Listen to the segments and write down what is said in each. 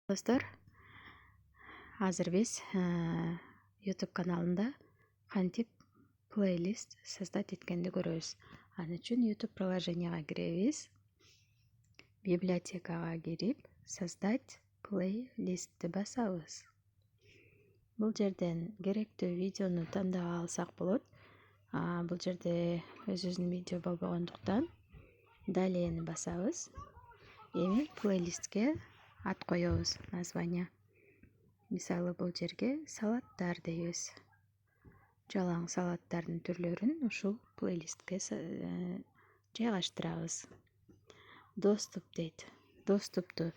Достор, азыр биз YouTube каналында кантип плейлист создать эткенди көрөбүз. Ал үчүн YouTube приложенияга киребиз. Библиотекага кирип, создать плейлистти басабыз. Бул жерден керектүү видеону тандап алсак болот. Бул жерде өзүбүздүн видео болбогондуктан далее басабыз. Эми плейлистке ат коебуз, название. Мисалы бул жерге салаттар дейбиз. Жалаң салаттардын түрлөрүн ушул плейлистке жайгаштырабыз. Доступ дейт. Доступту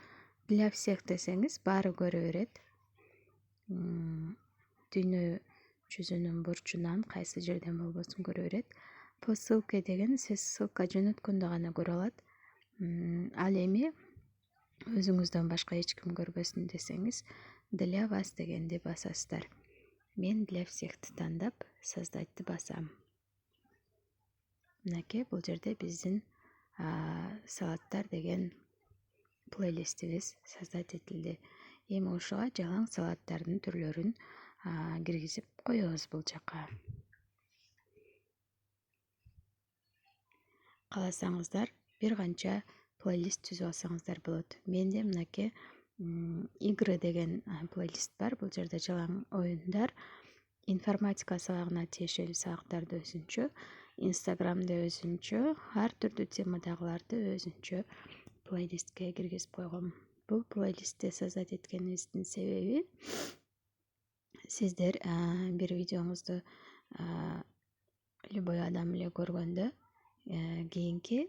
для всех десеңиз баары көрө берет. Дүйнө жүзүнүн бурчунан кайсы жерден болбосун көрө берет. По ссылке деген сиз ссылка жөнөткөндө гана көрө алат. Ал эми өзүңүздөн башка эч ким көрбөсүн десеңиз, для вас дегенди басасыздар. Мен для всехти тандап, создатьты басам. Мынакей бул жерде биздин салаттар деген плейлистибиз создать этилди. Эми ушуга жалаң салаттардын түрлөрүн киргизип коебуз бул жака. Кааласаңыздар бир канча плейлист түзүп алсаңыздар болот. Менде мынакей игры деген плейлист бар. Бул жерде жалаң оюндар, информатика сабагына тиешелүү сабактарды өзүнчө, Инстаграмды өзүнчө, ар түрдүү темадагыларды өзүнчө плейлистке киргизип койгом. Бул плейлистти создать эткенибиздин себеби сиздер бир видеоңузду любой адам эле көргөндө кийинки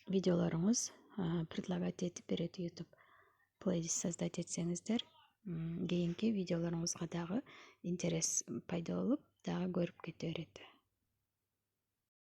видеолоруңуз предлагать этип берет YouTube. Плейлист создать этсеңиздер, кийинки видеолоруңузга дагы интерес пайда болуп, дагы көрүп кете берет.